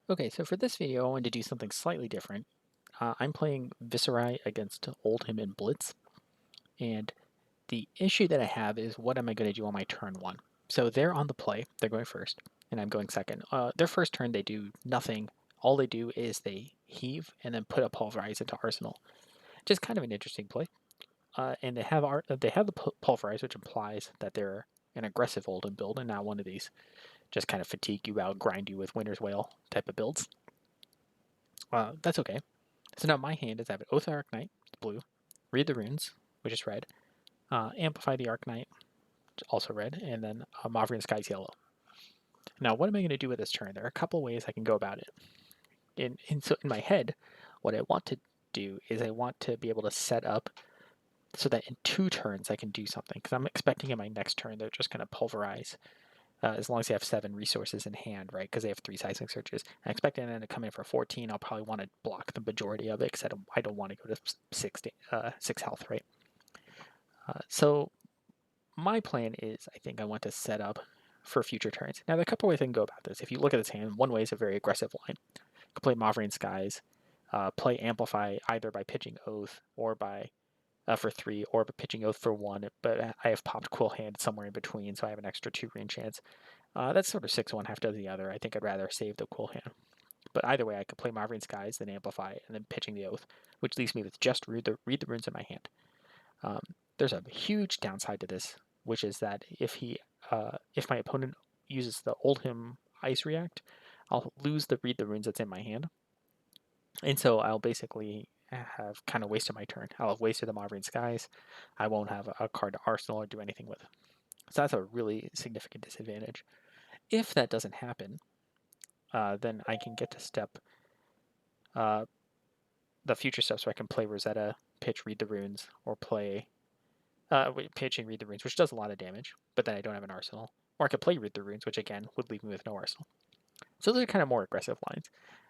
Okay, so for this video, I wanted to do something slightly different. I'm playing Viserai against Oldhim in Blitz, and the issue that I have is what am I going to do on my turn one? So they're on the play, they're going first, and I'm going second. Their first turn, they do nothing. All they do is they heave and then put a Pulverize into Arsenal, which is kind of an interesting play. And they have the Pulverize, which implies that they're an aggressive Oldhim build and not one of these just kind of fatigue you out, grind you with Winter's Wail type of builds. That's okay. So now my hand is I have an Oath of Arcanite, it's blue, Read the Runes, which is red, Amplify the Arcanite, also red, and then Mauvrion Sky's yellow. Now, what am I going to do with this turn? There are a couple ways I can go about it. So in my head, what I want to do is I want to be able to set up so that in 2 turns I can do something, because I'm expecting in my next turn they're just going to pulverize as long as they have 7 resources in hand, right? Because they have 3 seismic searches. I'm expecting them to come in for 14. I'll probably want to block the majority of it because I don't want to go to 6 health, right? So my plan is I think I want to set up for future turns. Now, there are a couple ways I can go about this. If you look at this hand, one way is a very aggressive line. You can play Mauvrion Skies, play Amplify either by pitching Oath or by for 3, or pitching Oath for 1, but I have popped Quill Hand somewhere in between, so I have an extra 2 rune chance. That's sort of 6-1, half does the other. I think I'd rather save the Quill Hand. But either way, I could play Mauvrion Skies, then Amplify, and then pitching the Oath, which leaves me with just read the runes in my hand. There's a huge downside to this, which is that if my opponent uses the Oldhim Ice React, I'll lose the read the runes that's in my hand, and so I'll basically have kind of wasted my turn. I'll have wasted the Mauvrion Skies. I won't have a card to Arsenal or do anything with. So that's a really significant disadvantage. If that doesn't happen, then I can get to step the future steps where I can play Rosetta, pitch Read the Runes, or play pitch and Read the Runes, which does a lot of damage, but then I don't have an Arsenal. Or I could play Read the Runes, which again would leave me with no Arsenal. So those are kind of more aggressive lines.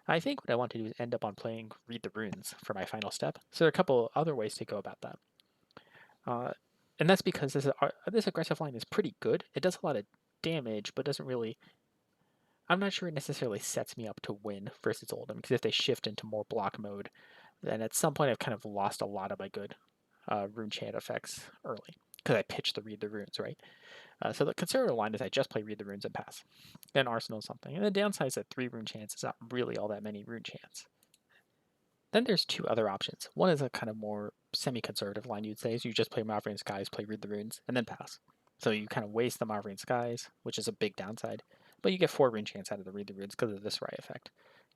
I think what I want to do is end up on playing Read the Runes for my final step. So there are a couple other ways to go about that. And that's because this aggressive line is pretty good. It does a lot of damage, but doesn't really... I'm not sure it necessarily sets me up to win versus Oldhim, because if they shift into more block mode, then at some point I've kind of lost a lot of my good rune chant effects early, because I pitched the Read the Runes, right? So the conservative line is I just play Read the Runes and pass. Then Arsenal something. And the downside is that 3 rune chants is not really all that many rune chants. Then there's 2 other options. One is a kind of more semi-conservative line, you'd say, is you just play Mauvrion Skies, play Read the Runes, and then pass. So you kind of waste the Mauvrion Skies, which is a big downside, but you get 4 rune chants out of the Read the Runes because of this Viserai effect.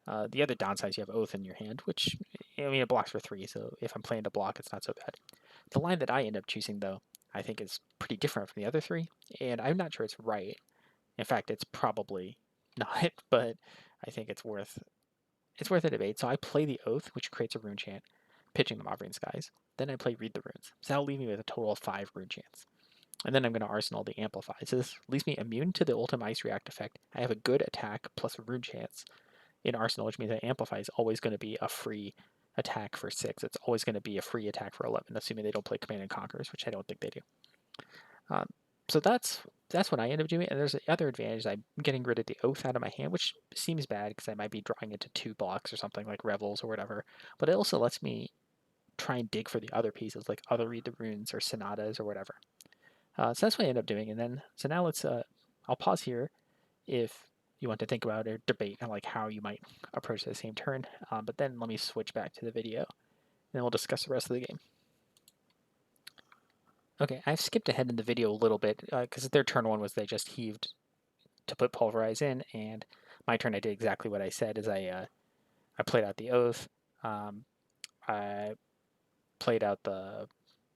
The other downside is you have Oath in your hand, which, I mean, it blocks for 3, so if I'm playing to block, it's not so bad. The line that I end up choosing, though, I think is pretty different from the other 3, and I'm not sure it's right. In fact, it's probably not, but I think it's worth a debate. So I play the Oath, which creates a rune chant, pitching the Mauvrion Skies. Then I play Read the Runes. So that'll leave me with a total of 5 rune chants. And then I'm going to Arsenal the Amplify. So this leaves me immune to the Ultimate Ice React effect. I have a good attack plus rune chants in Arsenal, which means that Amplify is always going to be a free attack for 6. It's always going to be a free attack for 11, assuming they don't play Command and Conquerors, which I don't think they do. So that's what I end up doing. And there's the other advantage. I'm getting rid of the Oath out of my hand, which seems bad because I might be drawing into 2 blocks or something like Revels or whatever. But it also lets me try and dig for the other pieces, like other Read the Runes or Sonatas or whatever. So that's what I end up doing. And then, so now let's, I'll pause here if you want to think about or debate on like how you might approach the same turn. But then let me switch back to the video and then we'll discuss the rest of the game. Okay, I've skipped ahead in the video a little bit because their turn 1 was they just heaved to put Pulverize in, and my turn I did exactly what I said. Is I played out the Oath, I played out the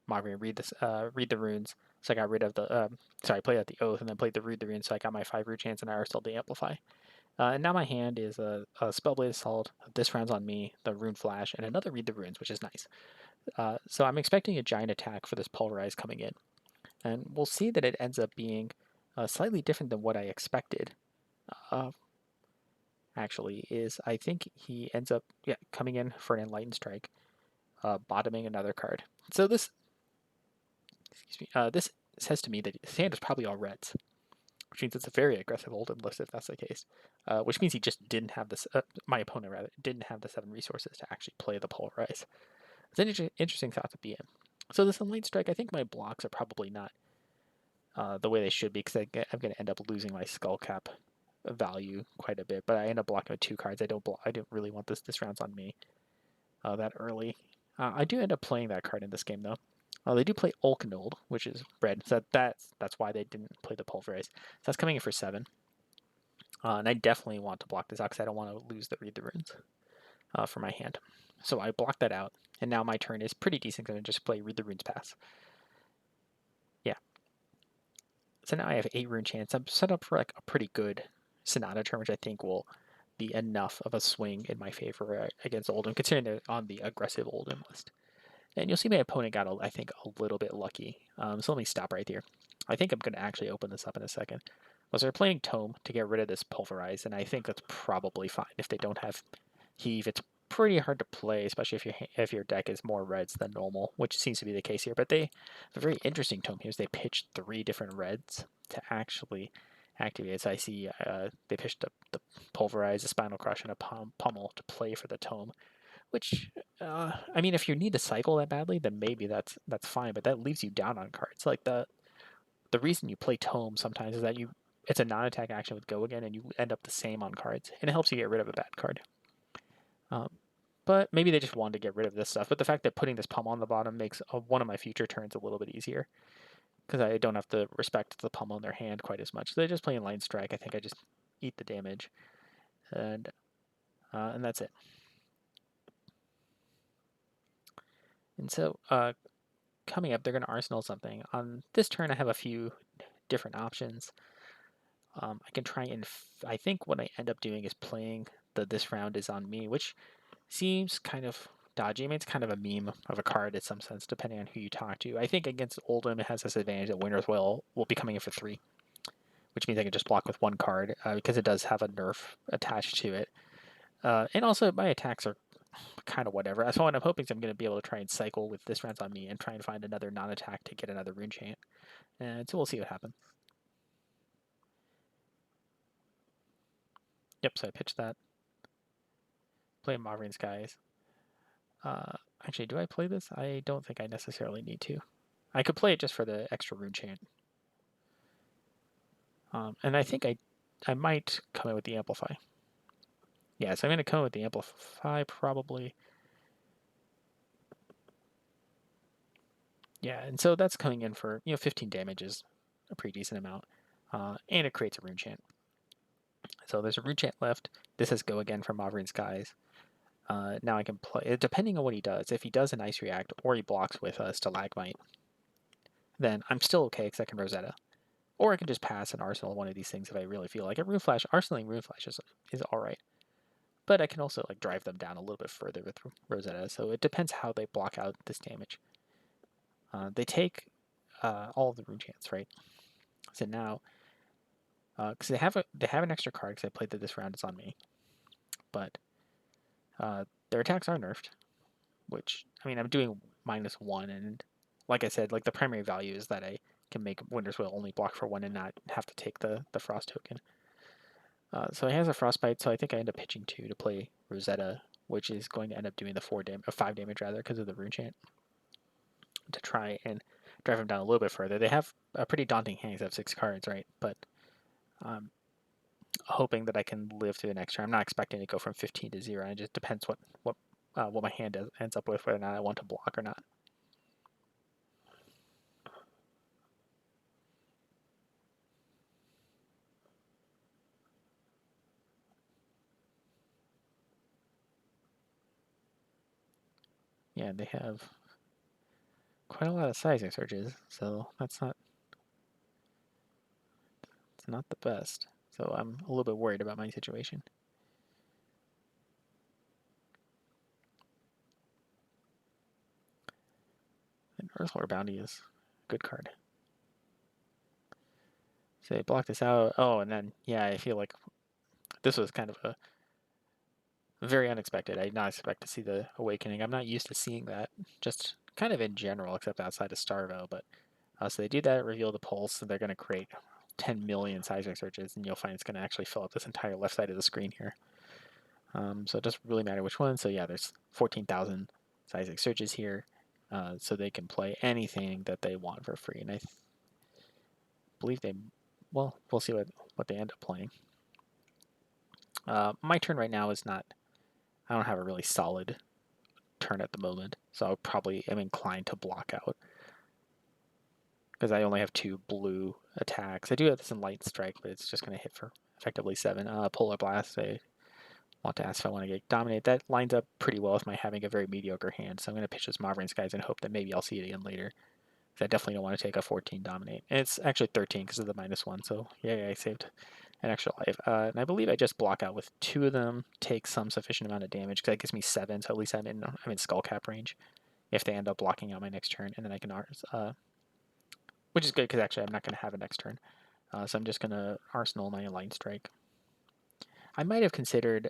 Mauvrion Read the Runes, so I got rid of the I played out the Oath and then played the Read the Runes, so I got my 5 rune chance and I Arsenal the Amplify. And now my hand is a Spellblade Assault. This round's on me, the Rune Flash, and another Read the Runes, which is nice. So I'm expecting a giant attack for this Pulverize coming in. And we'll see that it ends up being slightly different than what I expected. Actually, is I think he ends up coming in for an Enlightened Strike, bottoming another card. So this, this says to me that his hand is probably all reds. which means it's a very aggressive Oldhim list if that's the case. Which means he just didn't have this. My opponent rather didn't have the 7 resources to actually play the Pulverize. It's an interesting thought to be in. So this Enlightened Strike, I think my blocks are probably not the way they should be, because I'm going to end up losing my skull cap value quite a bit. But I end up blocking with 2 cards. I don't really want this rounds on me that early. I do end up playing that card in this game though. They do play Ulknold, which is red, so that's why they didn't play the Pulverize. So that's coming in for 7. And I definitely want to block this out because I don't want to lose the Read the Runes for my hand. So I block that out, and now my turn is pretty decent. I'm going to just play Read the Runes pass. Yeah. So now I have 8 rune chance. I'm set up for like a pretty good Sonata turn, which I think will be enough of a swing in my favor against Oldhim, considering they're on the aggressive Oldhim list. And you'll see my opponent got, I think, a little bit lucky. So let me stop right here. I think I'm going to actually open this up in a second. Well, so they're playing Tome to get rid of this Pulverize, and I think that's probably fine. If they don't have Heave, it's pretty hard to play, especially if your deck is more reds than normal, which seems to be the case here. But they have a very interesting Tome here. Is they pitched 3 different reds to actually activate it. So I see they pitched the Pulverize, a Spinal Crush, and a Pummel to play for the Tome. Which, I mean, if you need to cycle that badly, then maybe that's fine. But that leaves you down on cards. Like the reason you play Tome sometimes is that it's a non-attack action with Go Again, and you end up the same on cards, and it helps you get rid of a bad card. But maybe they just wanted to get rid of this stuff. But the fact that putting this Pummel on the bottom makes one of my future turns a little bit easier, because I don't have to respect the Pummel in their hand quite as much. So they just play Enlightened Strike. I think I just eat the damage, and that's it. And so coming up, they're going to Arsenal something. On this turn, I have a few different options. I can try and... I think what I end up doing is playing the This Round Is On Me, which seems kind of dodgy. I mean, it's kind of a meme of a card in some sense, depending on who you talk to. I think against Oldhim, it has this advantage that Winner's will be coming in for 3, which means I can just block with 1 card, because it does have a nerf attached to it. And also, my attacks are kind of whatever. So what I'm hoping is I'm going to be able to try and cycle with This Round's On Me and try and find another non-attack to get another rune chant. And so we'll see what happens. Yep, so I pitched that. Play Mauvrion Skies. Actually, do I play this? I don't think I necessarily need to. I could play it just for the extra rune chant. And I think I might come in with the Amplify. Yeah, so I'm going to come in with the Amplify probably. Yeah, and so that's coming in for, 15 damage is a pretty decent amount. And it creates a rune chant. So there's a rune chant left. This has Go Again from Mauvrion Skies. Now I can play, depending on what he does, if he does an Ice React or he blocks with a Stalagmite, then I'm still okay because I can Rosetta. Or I can just pass and Arsenal one of these things if I really feel like it. Rune Flash, Arsenaling Rune Flash is alright. But I can also like drive them down a little bit further with Rosetta, so it depends how they block out this damage. They take all of the rune chants, right? So now, because they have an extra card, because I played that This Round Is On Me, but their attacks are nerfed, which, I mean, I'm doing -1, and like I said, like the primary value is that I can make Winter's Will only block for 1 and not have to take the Frost token. So he has a Frostbite, so I think I end up pitching 2 to play Rosetta, which is going to end up doing the 5 damage rather, because of the rune chant, to try and drive him down a little bit further. They have a pretty daunting hand. They have 6 cards, right? But I'm hoping that I can live through the next turn. I'm not expecting to go from 15 to 0. It just depends what my hand ends up with, whether or not I want to block or not. Yeah, they have quite a lot of sizing surges, so it's not the best. So I'm a little bit worried about my situation. And Earthlore Bounty is a good card. So they block this out. Oh, and then, yeah, I feel like this was kind of a very unexpected. I did not expect to see the Awakening. I'm not used to seeing that, just kind of in general, except outside of Starvo. But so they do that, reveal the Pulse, and they're going to create 10 million seismic surges, and you'll find it's going to actually fill up this entire left side of the screen here. So it doesn't really matter which one. So yeah, there's 14,000 seismic surges here, so they can play anything that they want for free. And I believe they, well, we'll see what they end up playing. My turn right now is not, I don't have a really solid turn at the moment, so I probably am inclined to block out, because I only have 2 blue attacks. I do have this in Light Strike, but it's just going to hit for effectively 7. Polar Blast, I want to ask if I want to get Dominate. That lines up pretty well with my having a very mediocre hand, so I'm going to pitch this Mauvrion Skies and hope that maybe I'll see it again later. I definitely don't want to take a 14 Dominate. And it's actually 13 because of the -1, so yeah, I saved an extra life. And I believe I just block out with 2 of them, take some sufficient amount of damage, because that gives me 7, so at least I'm in skull cap range if they end up blocking out my next turn, and then I can which is good because actually I'm not going to have a next turn. So I'm just going to Arsenal my Light Strike. I might have considered,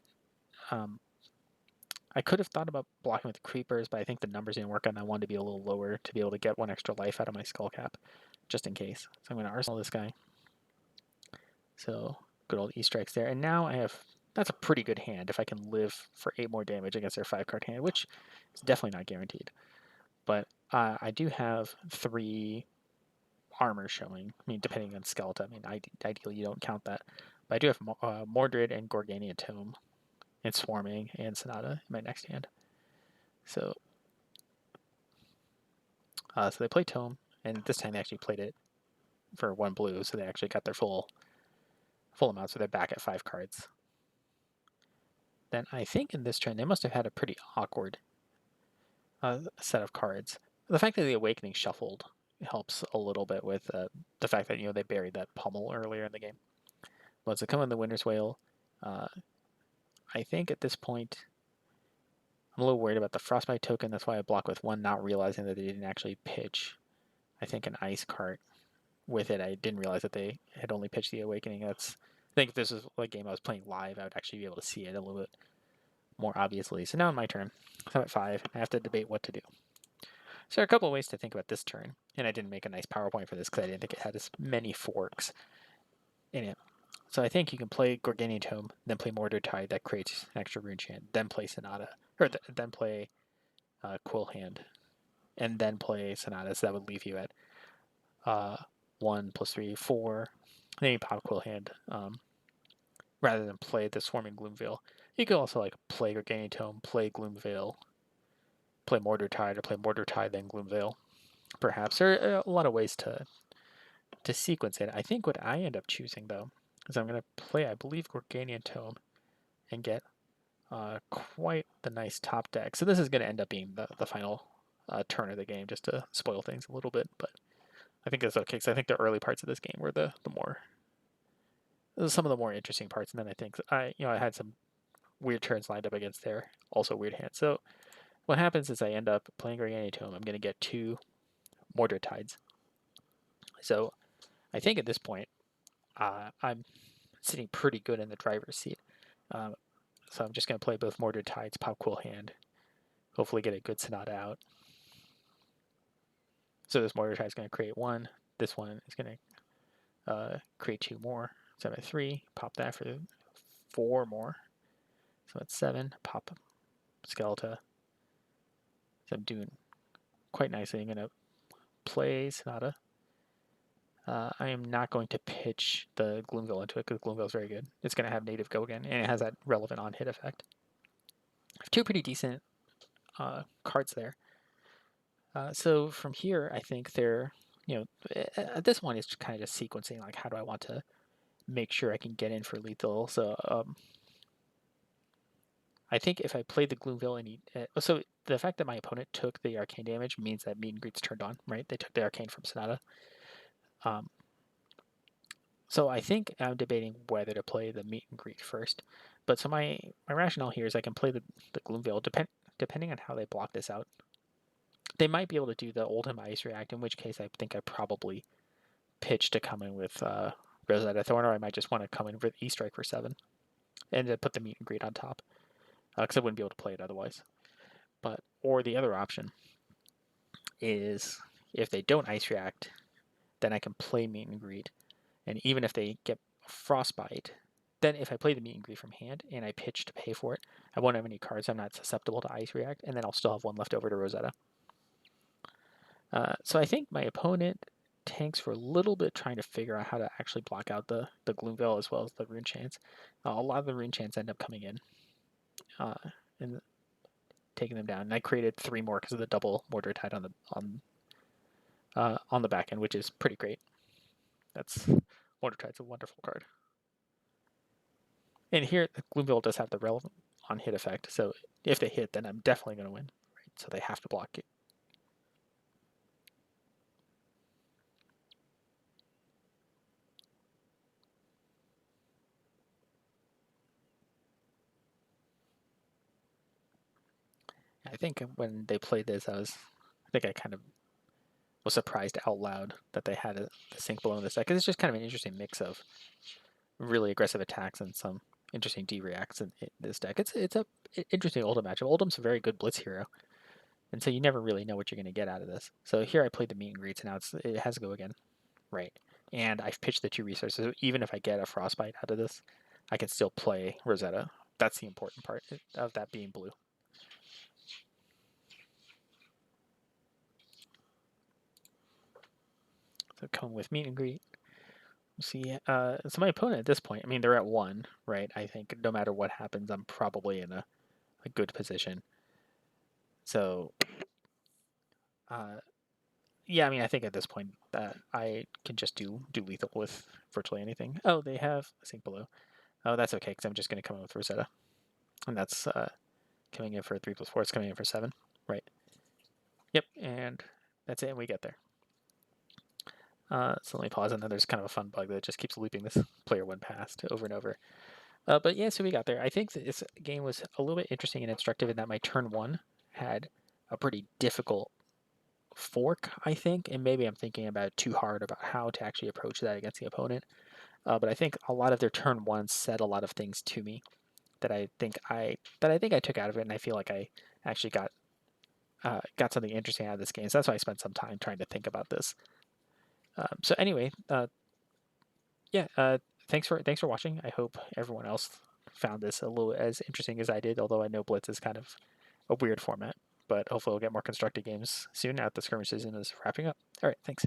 I could have thought about blocking with creepers, but I think the numbers didn't work out and I wanted to be a little lower to be able to get 1 extra life out of my skull cap, just in case. So I'm going to Arsenal this guy. So good old E-strikes there. And now I have, that's a pretty good hand if I can live for 8 more damage against their 5-card hand, which is definitely not guaranteed. But I do have 3 armor showing. I mean, depending on skeleton. I mean, ideally you don't count that. But I do have Mordred and Gorganian Tome and Swarming and Sonata in my next hand. So they play Tome, and this time they actually played it for 1 blue, so they actually got their full amount, so they're back at 5 cards. Then I think in this turn they must have had a pretty awkward set of cards. The fact that the Awakening shuffled helps a little bit with the fact that they buried that pummel earlier in the game. But to come in the Winter's Wail, I think at this point I'm a little worried about the Frostbite token. That's why I block with 1, not realizing that they didn't actually pitch, I think, an Ice card with it. I didn't realize that they had only pitched the Awakening. I think if this was a game I was playing live, I would actually be able to see it a little bit more obviously. So now in my turn, I'm at 5. I have to debate what to do. So there are a couple of ways to think about this turn, and I didn't make a nice PowerPoint for this because I didn't think it had as many forks in it. So I think you can play Gorganian Tome, then play Mortar Tide, that creates an extra rune chant, then play Sonata, or then play Quill Hand, and then play Sonata. So that would leave you at 1 + 3, 4. Then you pop Quill Hand, rather than play the Swarming Gloomveil. You could also play Gorganian Tome, play Gloomveil, play Mortar Tide, or play Mortar Tide then Gloomveil. Perhaps there are a lot of ways to sequence it. I think what I end up choosing though is I'm going to play, I believe, Gorganian Tome and get quite the nice top deck. So this is going to end up being the final turn of the game, just to spoil things a little bit. But I think that's okay, because I think the early parts of this game were some of the more interesting parts, and then I think I had some weird turns lined up against their also weird hands. So what happens is I end up playing Gorganian Tome. I'm going to get 2 Mordred Tides. So I think at this point I'm sitting pretty good in the driver's seat. So I'm just going to play both Mordred Tides, pop Quill Hand, hopefully get a good Sonata out. So this Mordred Tide is going to create 1. This one is going to create 2 more. So I'm at 3, pop that for 4 more. So that's 7, pop Skeleton. So I'm doing quite nicely. I'm going to play Sonata. I am not going to pitch the Gloomveil into it because Gloomveil is very good. It's going to have native go again, and it has that relevant on-hit effect. I have 2 pretty decent cards there. So from here, I think they're, this one is kind of just sequencing, how do I want to make sure I can get in for lethal. So I think if I play the Gloomveil and so the fact that my opponent took the arcane damage means that Meet and Greet's turned on, right? They took the arcane from Sonata. So I think I'm debating whether to play the Meet and Greet first. But so my rationale here is I can play the Gloomveil depending on how they block this out. They might be able to do the Oldhim Ice React, in which case I think I probably pitch to come in with Rosetta Thorn, or I might just want to come in with E-Strike for 7 and then put the Meet and Greet on top, because I wouldn't be able to play it otherwise. Or the other option is if they don't Ice React, then I can play Meet and Greet And even if they get Frostbite, then if I play the Meet and Greet from hand and I pitch to pay for it, I won't have any cards. I'm not susceptible to Ice React, and then I'll still have one left over to Rosetta. So I think my opponent tanks for a little bit trying to figure out how to actually block out the Gloomveil as well as the Rune Chants. A lot of the Rune Chants end up coming in and taking them down. And I created 3 more because of the double Mordor Tide on the back end, which is pretty great. Mordor Tide's a wonderful card. And here, the Gloomveil does have the relevant on-hit effect, so if they hit, then I'm definitely going to win. Right? So they have to block it. I think when they played this, I think I kind of was surprised out loud that they had the Sink Below in this deck. Because it's just kind of an interesting mix of really aggressive attacks and some interesting D-reacts in this deck. It's a interesting Oldhim matchup. Oldhim's a very good Blitz hero, and so you never really know what you're going to get out of this. So here I played the Meet and Greets, and now it has to go again, right? And I've pitched the 2 resources. So even if I get a Frostbite out of this, I can still play Rosetta. That's the important part of that being blue. So coming with Meet and Greet. See, so my opponent at this point, I mean, they're at 1, right? I think no matter what happens, I'm probably in a good position. So, yeah, I mean, I think at this point I can just do lethal with virtually anything. Oh, they have a Sink Below. Oh, that's okay, because I'm just going to come in with Rosetta. And that's coming in for 3+4. It's coming in for 7, right? Yep, and that's it, and we get there. So let me pause, and then there's kind of a fun bug that just keeps looping this player 1 past over and over. But yeah, so we got there. I think that this game was a little bit interesting and instructive in that my turn 1 had a pretty difficult fork, I think, and maybe I'm thinking about it too hard about how to actually approach that against the opponent. But I think a lot of their turn 1 said a lot of things to me that I think I took out of it, and I feel like I actually got something interesting out of this game. So that's why I spent some time trying to think about this. So anyway, yeah, thanks for watching. I hope everyone else found this a little as interesting as I did, although I know Blitz is kind of a weird format. But hopefully we'll get more constructed games soon now that the skirmish season is wrapping up. All right, thanks.